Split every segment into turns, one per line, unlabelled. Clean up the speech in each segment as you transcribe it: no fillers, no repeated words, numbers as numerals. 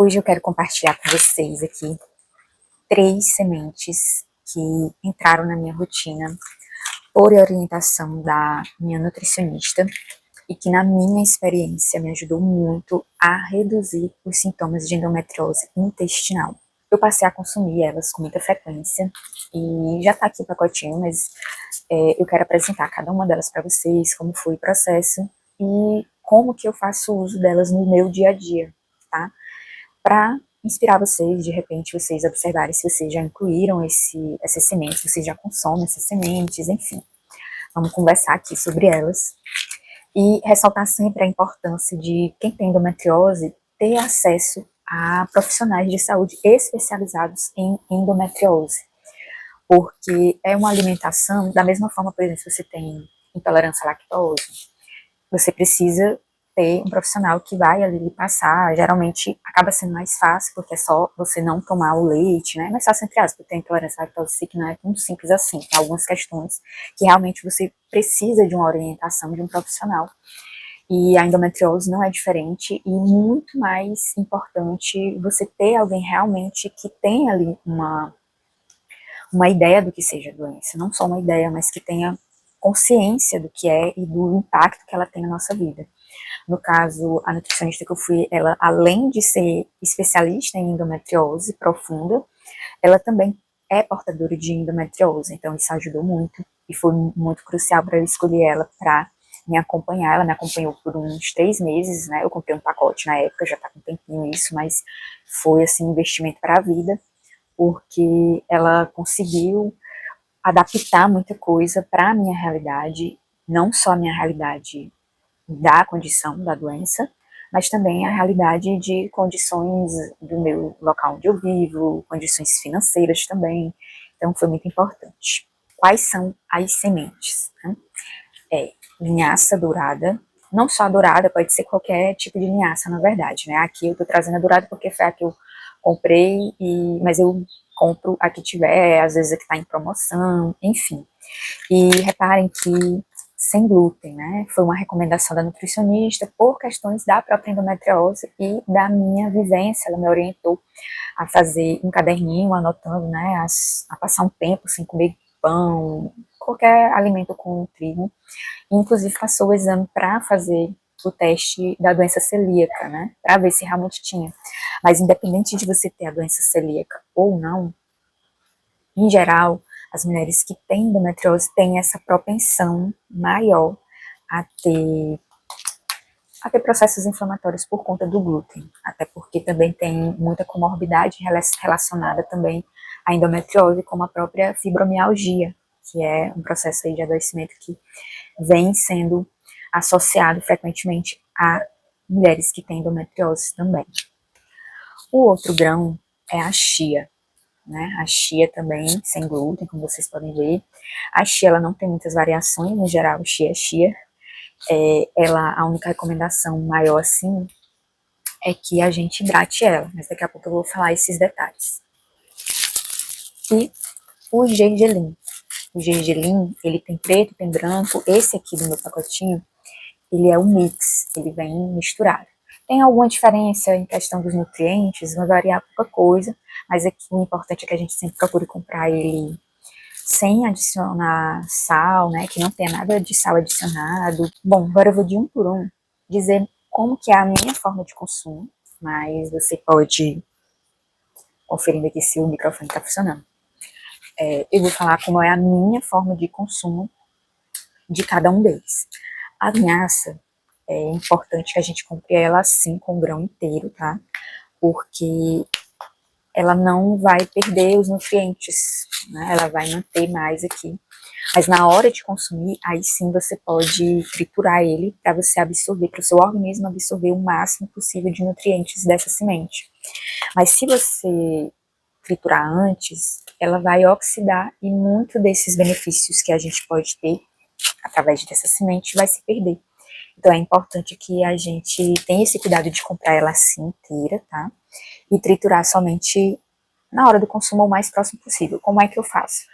Hoje eu quero compartilhar com vocês aqui 3 sementes que entraram na minha rotina por orientação da minha nutricionista e que, na minha experiência, me ajudou muito a reduzir os sintomas de endometriose intestinal. Eu passei a consumir elas com muita frequência e já tá aqui o pacotinho, mas eu quero apresentar cada uma delas para vocês, como foi o processo e como que eu faço uso delas no meu dia a dia, tá? Para inspirar vocês, de repente, vocês observarem se vocês já incluíram essas sementes, se vocês já consomem essas sementes, enfim. Vamos conversar aqui sobre elas e ressaltar sempre a importância de quem tem endometriose ter acesso a profissionais de saúde especializados em endometriose, porque é uma alimentação, da mesma forma, por exemplo, se você tem intolerância à lactose, você precisa ter um profissional que vai ali lhe passar, geralmente acaba sendo mais fácil, porque é só você não tomar o leite, né, mais fácil entre aspas, porque tem intolerância à lactose, que não é tão simples assim, tem algumas questões que realmente você precisa de uma orientação de um profissional, e a endometriose não é diferente, e muito mais importante você ter alguém realmente que tenha ali uma ideia do que seja a doença, não só uma ideia, mas que tenha consciência do que é e do impacto que ela tem na nossa vida. No caso, a nutricionista que eu fui, ela, além de ser especialista em endometriose profunda, ela também é portadora de endometriose, então isso ajudou muito e foi muito crucial para eu escolher ela para me acompanhar. Ela me acompanhou por uns 3 meses, né? Eu comprei um pacote na época, já tá com um tempinho isso, mas foi assim um investimento para a vida, porque ela conseguiu adaptar muita coisa para a minha realidade, não só a minha realidade da condição da doença, mas também a realidade de condições do meu local onde eu vivo, condições financeiras também, então foi muito importante. Quais são as sementes? Né? Linhaça dourada, não só a dourada, pode ser qualquer tipo de linhaça, na verdade, né? Aqui eu tô trazendo a dourada porque foi a que eu comprei, mas eu compro a que tiver, às vezes a que tá em promoção, enfim. E reparem que sem glúten, né? Foi uma recomendação da nutricionista por questões da própria endometriose e da minha vivência. Ela me orientou a fazer um caderninho, anotando, né? A passar um tempo sem comer pão, qualquer alimento com trigo. Inclusive passou o exame para fazer o teste da doença celíaca, né? Para ver se realmente tinha. Mas independente de você ter a doença celíaca ou não, em geral, as mulheres que têm endometriose têm essa propensão maior a ter, a ter processos inflamatórios por conta do glúten, até porque também tem muita comorbidade relacionada também à endometriose, como a própria fibromialgia, que é um processo aí de adoecimento que vem sendo associado frequentemente a mulheres que têm endometriose também. O outro grão é a chia, né? A chia também, sem glúten, como vocês podem ver. A chia, ela não tem muitas variações, no geral, chia é chia. A única recomendação maior, assim, é que a gente hidrate ela, mas daqui a pouco eu vou falar esses detalhes. E o gergelim. O gergelim, ele tem preto, tem branco. Esse aqui do meu pacotinho, ele é um mix, ele vem misturado. Tem alguma diferença em questão dos nutrientes, vai variar pouca coisa, mas aqui o importante é que a gente sempre procure comprar ele sem adicionar sal, né, que não tenha nada de sal adicionado. Bom, agora eu vou de um por um dizer como que é a minha forma de consumo, mas você pode ir conferindo aqui se o microfone está funcionando. Eu vou falar como é a minha forma de consumo de cada um deles. A linhaça, é importante que a gente compre ela assim, com o grão inteiro, tá? Porque ela não vai perder os nutrientes, né? Ela vai manter mais aqui. Mas na hora de consumir, aí sim você pode triturar ele para você absorver, para o seu organismo absorver o máximo possível de nutrientes dessa semente. Mas se você triturar antes, ela vai oxidar e muito desses benefícios que a gente pode ter através dessa semente vai se perder. Então é importante que a gente tenha esse cuidado de comprar ela assim inteira, tá? E triturar somente na hora do consumo o mais próximo possível. Como é que eu faço?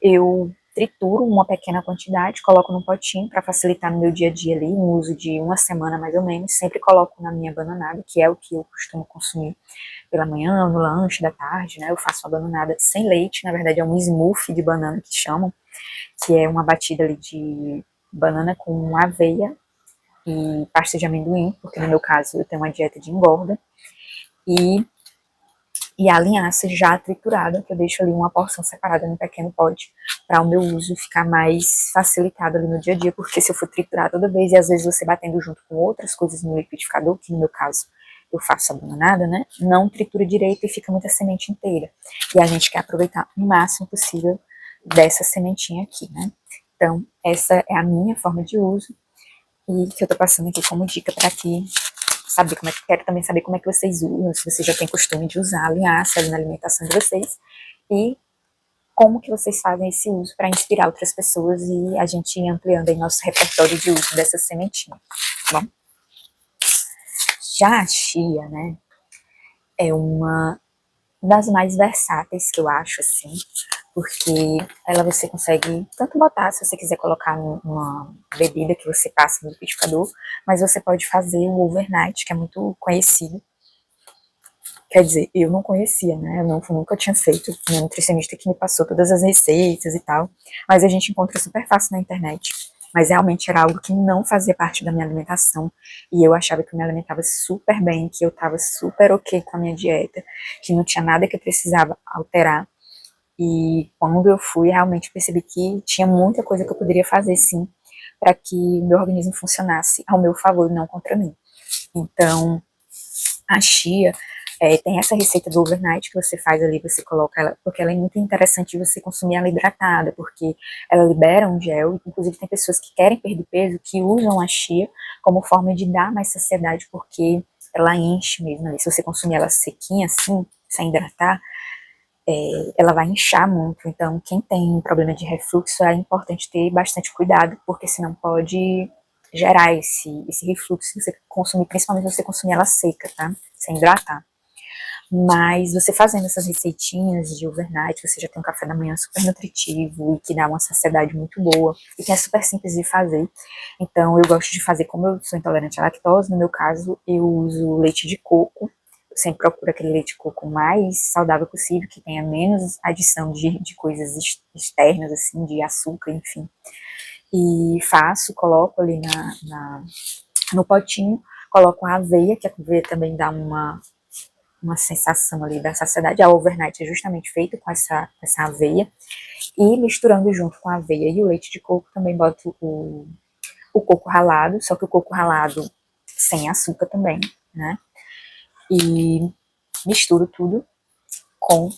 Eu trituro uma pequena quantidade, coloco num potinho para facilitar no meu dia a dia ali, um uso de uma semana mais ou menos, sempre coloco na minha bananada, que é o que eu costumo consumir pela manhã, no lanche da tarde, né, eu faço uma bananada sem leite, na verdade é um smoothie de banana que chamam, que é uma batida ali de banana com aveia e pasta de amendoim, porque no meu caso eu tenho uma dieta de engorda, e a linhaça já triturada, que eu deixo ali uma porção separada no pequeno pote, para o meu uso ficar mais facilitado ali no dia a dia, porque se eu for triturar toda vez, e às vezes você batendo junto com outras coisas no liquidificador, que no meu caso eu faço a bananada, né, não tritura direito e fica muita semente inteira. E a gente quer aproveitar o máximo possível dessa sementinha aqui, né. Então, essa é a minha forma de uso, e que eu tô passando aqui como dica para que saber como é que quero também saber como é que vocês usam, se vocês já têm costume de usar a linhaça na alimentação de vocês e como que vocês fazem esse uso para inspirar outras pessoas e a gente ir ampliando aí nosso repertório de uso dessa sementinha, tá bom? Já a chia, né, é uma das mais versáteis que eu acho, assim, porque ela você consegue tanto botar, se você quiser colocar numa bebida que você passa no liquidificador, mas você pode fazer o overnight, que é muito conhecido. Quer dizer, eu não conhecia, né? Eu nunca tinha feito. Minha nutricionista que me passou todas as receitas e tal. Mas a gente encontra super fácil na internet. Mas realmente era algo que não fazia parte da minha alimentação. E eu achava que eu me alimentava super bem, que eu estava super ok com a minha dieta, que não tinha nada que eu precisava alterar. E quando eu fui, realmente percebi que tinha muita coisa que eu poderia fazer, sim, para que o meu organismo funcionasse ao meu favor e não contra mim. Então, a chia tem essa receita do overnight que você faz ali, você coloca ela, porque ela é muito interessante você consumir ela hidratada, porque ela libera um gel, inclusive tem pessoas que querem perder peso, que usam a chia como forma de dar mais saciedade, porque ela enche mesmo ali. Se você consumir ela sequinha assim, sem hidratar, ela vai inchar muito. Então, quem tem problema de refluxo, é importante ter bastante cuidado, porque senão pode gerar esse refluxo se você consumir, principalmente se você consumir ela seca, tá? Sem hidratar. Mas você fazendo essas receitinhas de overnight, você já tem um café da manhã super nutritivo e que dá uma saciedade muito boa e que é super simples de fazer. Então, eu gosto de fazer, como eu sou intolerante à lactose, no meu caso, eu uso leite de coco. Eu sempre procuro aquele leite de coco mais saudável possível, que tenha menos adição de coisas externas, assim, de açúcar, enfim. E faço, coloco ali no potinho, coloco a aveia, que a aveia também dá uma sensação ali da saciedade. A overnight é justamente feito com essa aveia. E misturando junto com a aveia e o leite de coco, também boto o coco ralado, só que o coco ralado sem açúcar também, né? E misturo tudo com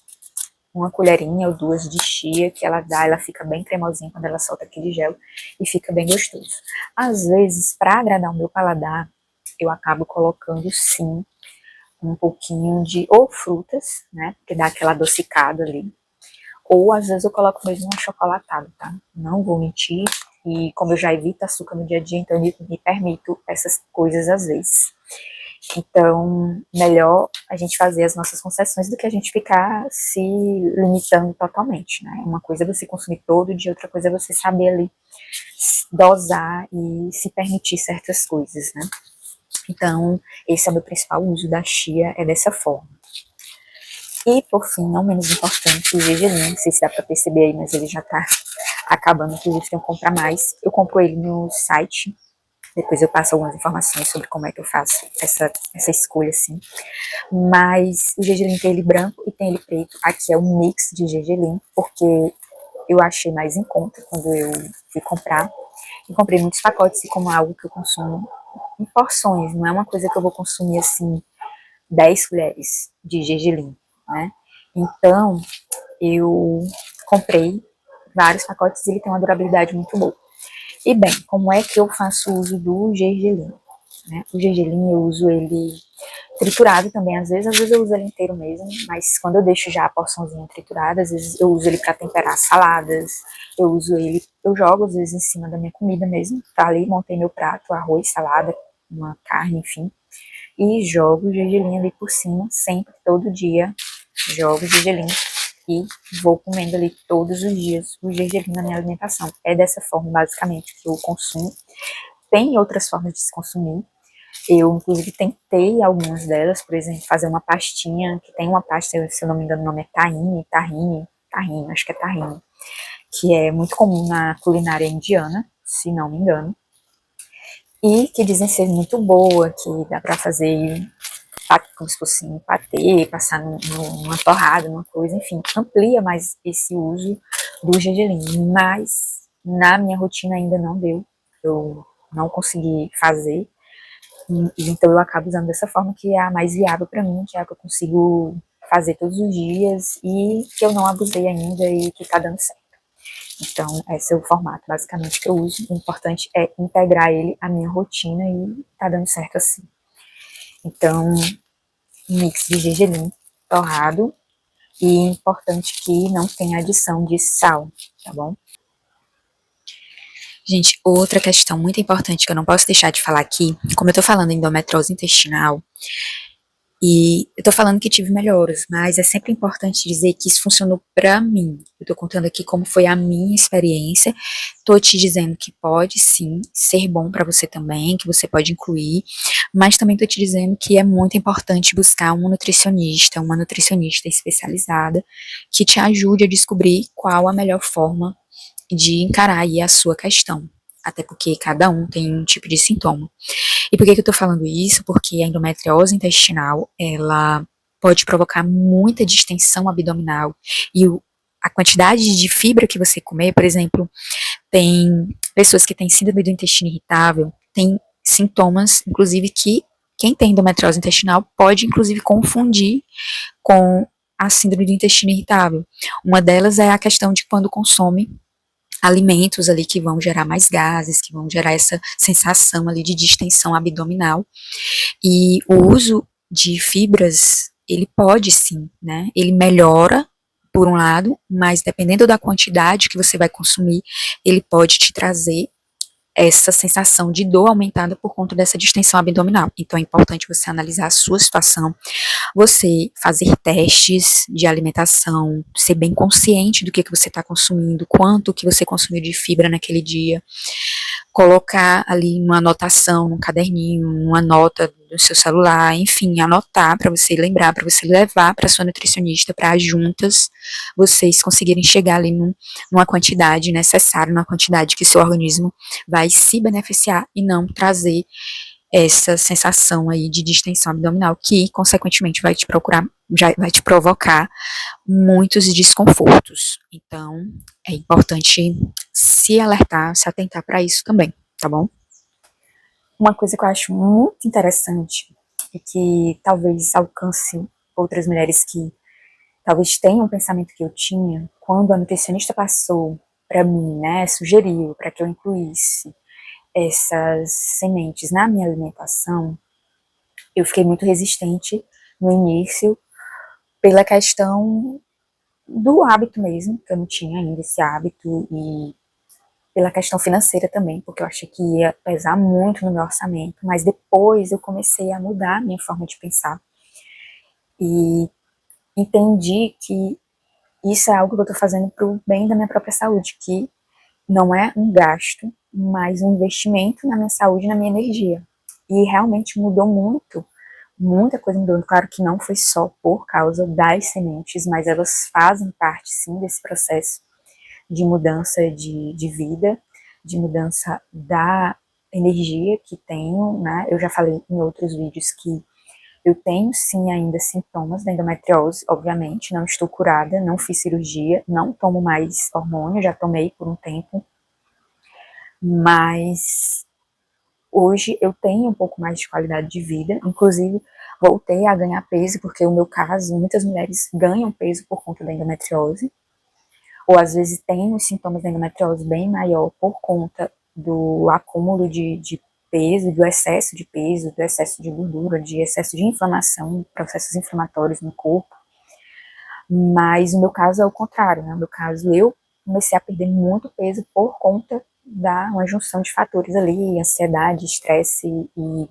uma colherinha ou duas de chia que ela fica bem cremosinha quando ela solta aquele gel e fica bem gostoso. Às vezes, para agradar o meu paladar, eu acabo colocando sim um pouquinho de ou frutas, né, que dá aquela adocicada ali, ou às vezes eu coloco mesmo um achocolatado, tá? Não vou mentir, e como eu já evito açúcar no dia a dia, então eu me permito essas coisas às vezes. Então, melhor a gente fazer as nossas concessões do que a gente ficar se limitando totalmente, né? Uma coisa é você consumir todo dia, outra coisa é você saber ali dosar e se permitir certas coisas, né? Então, esse é o meu principal uso da chia, é dessa forma. E, por fim, não menos importante, o gergelim, não sei se dá pra perceber aí, mas ele já tá acabando, inclusive tenho que comprar mais. Eu compro ele no site, depois eu passo algumas informações sobre como é que eu faço essa escolha, assim. Mas o gergelim tem ele branco e tem ele preto. Aqui é um mix de gergelim, porque eu achei mais em conta quando eu fui comprar. E comprei muitos pacotes e como é algo que eu consumo em porções, não é uma coisa que eu vou consumir assim 10 colheres de gergelim, né? Então, eu comprei vários pacotes e ele tem uma durabilidade muito boa. E bem, como é que eu faço uso do gergelim? Né? O gergelim eu uso ele triturado também, às vezes eu uso ele inteiro mesmo, mas quando eu deixo já a porçãozinha triturada, às vezes eu uso ele para temperar saladas, eu uso ele, eu jogo às vezes em cima da minha comida mesmo, tá ali, montei meu prato, arroz, salada, uma carne, enfim, e jogo o gergelim ali por cima, sempre, todo dia, jogo o gergelim e vou comendo ali todos os dias o gergelim na minha alimentação. É dessa forma, basicamente, que eu consumo. Tem outras formas de se consumir. Eu, inclusive, tentei algumas delas, por exemplo, fazer uma pastinha, que tem uma pasta, se eu não me engano, o nome é tahine, acho que é tahine, que é muito comum na culinária indiana, se não me engano, e que dizem ser muito boa, que dá pra fazer como se fosse um patê, passar numa torrada, numa coisa, enfim, amplia mais esse uso do gergelim, mas na minha rotina ainda não deu, eu não consegui fazer, então eu acabo usando dessa forma que é a mais viável para mim, que é a que eu consigo fazer todos os dias e que eu não abusei ainda e que tá dando certo. Então, esse é o formato, basicamente, que eu uso. O importante é integrar ele à minha rotina e tá dando certo assim. Então, mix de gergelim torrado e importante que não tenha adição de sal, tá bom? Gente, outra questão muito importante que eu não posso deixar de falar aqui, como eu tô falando em endometriose intestinal, e eu tô falando que tive melhoras, mas é sempre importante dizer que isso funcionou pra mim. Eu tô contando aqui como foi a minha experiência. Tô te dizendo que pode sim ser bom pra você também, que você pode incluir, mas também tô te dizendo que é muito importante buscar um nutricionista, uma nutricionista especializada que te ajude a descobrir qual a melhor forma de encarar aí a sua questão. Até porque cada um tem um tipo de sintoma. E por que eu tô falando isso? Porque a endometriose intestinal, ela pode provocar muita distensão abdominal e a quantidade de fibra que você comer, por exemplo, tem pessoas que têm síndrome do intestino irritável, tem sintomas, inclusive, que quem tem endometriose intestinal pode, inclusive, confundir com a síndrome do intestino irritável. Uma delas é a questão de quando consome alimentos ali que vão gerar mais gases, que vão gerar essa sensação ali de distensão abdominal. E o uso de fibras, ele pode sim, né? Ele melhora por um lado, mas dependendo da quantidade que você vai consumir, ele pode te trazer essa sensação de dor aumentada por conta dessa distensão abdominal. Então é importante você analisar a sua situação, você fazer testes de alimentação, ser bem consciente do que você está consumindo, quanto que você consumiu de fibra naquele dia, colocar ali uma anotação num caderninho, uma nota do seu celular, enfim, anotar para você lembrar, para você levar para sua nutricionista, para juntas vocês conseguirem chegar ali numa quantidade necessária, numa quantidade que seu organismo vai se beneficiar e não trazer essa sensação aí de distensão abdominal que, consequentemente, vai te provocar muitos desconfortos. Então, é importante se alertar, se atentar para isso também, tá bom? Uma coisa que eu acho muito interessante e que talvez alcance outras mulheres que talvez tenham um pensamento que eu tinha, quando a nutricionista passou para mim, né, sugeriu para que eu incluísse essas sementes na minha alimentação, eu fiquei muito resistente no início pela questão do hábito mesmo, que eu não tinha ainda esse hábito, e pela questão financeira também, porque eu achei que ia pesar muito no meu orçamento, mas depois eu comecei a mudar a minha forma de pensar e entendi que isso é algo que eu estou fazendo para o bem da minha própria saúde, que não é um gasto, mas um investimento na minha saúde e na minha energia. E realmente mudou muito, muita coisa mudou. Claro que não foi só por causa das sementes, mas elas fazem parte, sim, desse processo de mudança de vida, de mudança da energia que tenho, né? Eu já falei em outros vídeos que eu tenho sim ainda sintomas da endometriose, obviamente, não estou curada, não fiz cirurgia, não tomo mais hormônio, já tomei por um tempo, mas hoje eu tenho um pouco mais de qualidade de vida, inclusive voltei a ganhar peso, porque o meu caso, muitas mulheres ganham peso por conta da endometriose, ou às vezes tem os sintomas da endometriose bem maior por conta do acúmulo de peso, do excesso de peso, do excesso de gordura, de excesso de inflamação, processos inflamatórios no corpo. Mas o meu caso é o contrário, né? No meu caso, eu comecei a perder muito peso por conta da uma junção de fatores ali, ansiedade, estresse e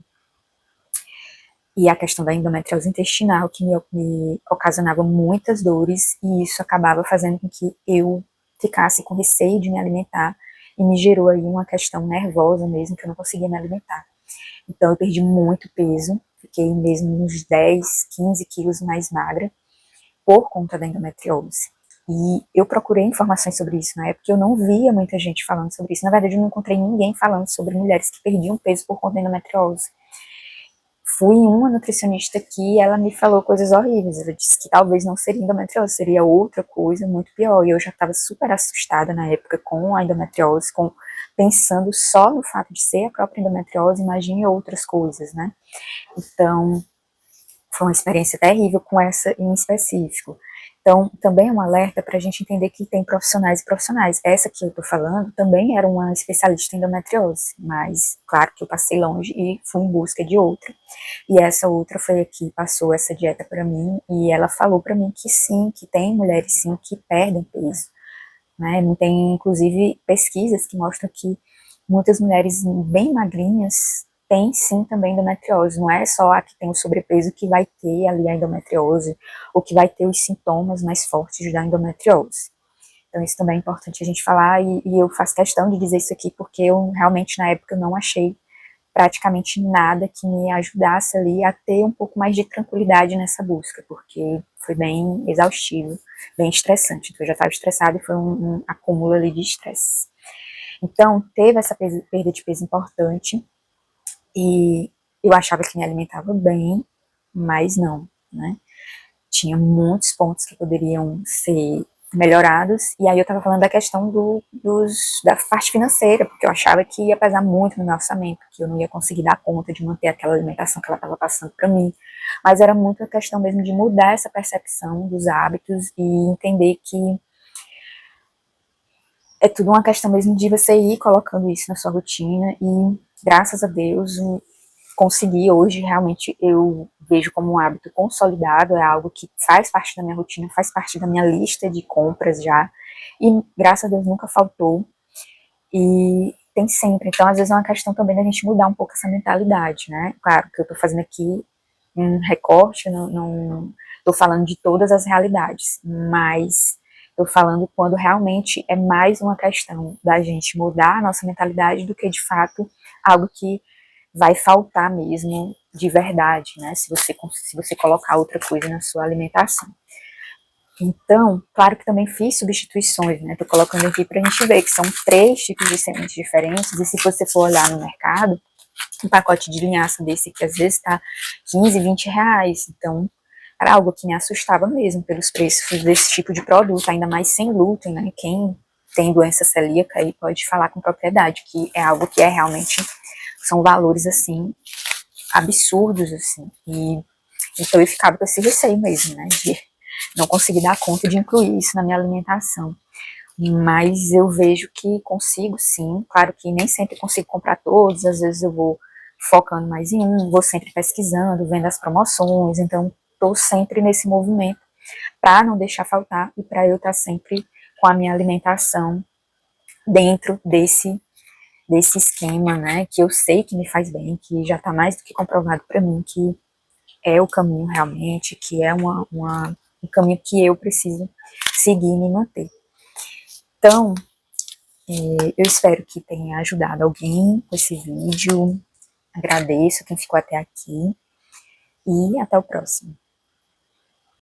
e a questão da endometriose intestinal, que me ocasionava muitas dores, e isso acabava fazendo com que eu ficasse com receio de me alimentar, e me gerou aí uma questão nervosa mesmo, que eu não conseguia me alimentar. Então eu perdi muito peso, fiquei mesmo uns 10, 15 quilos mais magra, por conta da endometriose. E eu procurei informações sobre isso na época, eu não via muita gente falando sobre isso. Na verdade, eu não encontrei ninguém falando sobre mulheres que perdiam peso por conta da endometriose. Fui em uma nutricionista que ela me falou coisas horríveis. Ela disse que talvez não seria endometriose, seria outra coisa muito pior. E eu já estava super assustada na época com a endometriose, pensando só no fato de ser a própria endometriose, imagine outras coisas, né? Então, foi uma experiência terrível com essa em específico. Então, também é um alerta para a gente entender que tem profissionais e profissionais. Essa que eu estou falando também era uma especialista em endometriose, mas claro que eu passei longe e fui em busca de outra. E essa outra foi a que passou essa dieta para mim, e ela falou para mim que sim, que tem mulheres sim que perdem peso, né? Tem inclusive pesquisas que mostram que muitas mulheres bem magrinhas têm sim também endometriose. Não é só a que tem o sobrepeso que vai ter ali a endometriose, ou que vai ter os sintomas mais fortes da endometriose. Então isso também é importante a gente falar, e eu faço questão de dizer isso aqui porque eu realmente na época não achei praticamente nada que me ajudasse ali a ter um pouco mais de tranquilidade nessa busca, porque foi bem exaustivo, bem estressante. Então eu já estava estressada e foi um acúmulo ali de estresse. Então teve essa perda de peso importante, e eu achava que me alimentava bem, mas não, né? Tinha muitos pontos que poderiam ser melhorados, e aí eu estava falando da questão da parte financeira, porque eu achava que ia pesar muito no meu orçamento, que eu não ia conseguir dar conta de manter aquela alimentação que ela estava passando para mim, mas era muito a questão mesmo de mudar essa percepção dos hábitos e entender que é tudo uma questão mesmo de você ir colocando isso na sua rotina, e graças a Deus consegui hoje, realmente eu vejo como um hábito consolidado, é algo que faz parte da minha rotina, faz parte da minha lista de compras já, e graças a Deus nunca faltou, e tem sempre. Então às vezes é uma questão também da gente mudar um pouco essa mentalidade, né? Claro que eu tô fazendo aqui um recorte, não tô falando de todas as realidades, mas tô falando quando realmente é mais uma questão da gente mudar a nossa mentalidade do que de fato algo que vai faltar mesmo de verdade, né? Se você colocar outra coisa na sua alimentação. Então, claro que também fiz substituições, né? Tô colocando aqui pra gente ver que são 3 tipos de sementes diferentes, e se você for olhar no mercado, um pacote de linhaça desse que às vezes tá 15, 20 reais, então era algo que me assustava mesmo pelos preços desse tipo de produto, ainda mais sem glúten, né? Quem tem doença celíaca aí pode falar com propriedade, que é algo que é realmente, são valores assim, absurdos, assim, e então eu ficava com esse receio mesmo, né, de não conseguir dar conta de incluir isso na minha alimentação. Mas eu vejo que consigo sim, claro que nem sempre consigo comprar todos, às vezes eu vou focando mais em um, vou sempre pesquisando, vendo as promoções, então estou sempre nesse movimento para não deixar faltar e para eu estar sempre com a minha alimentação dentro desse esquema, né, que eu sei que me faz bem, que já está mais do que comprovado para mim que é o caminho realmente, que é um caminho que eu preciso seguir e me manter. Então, eu espero que tenha ajudado alguém com esse vídeo, agradeço quem ficou até aqui, e até o próximo.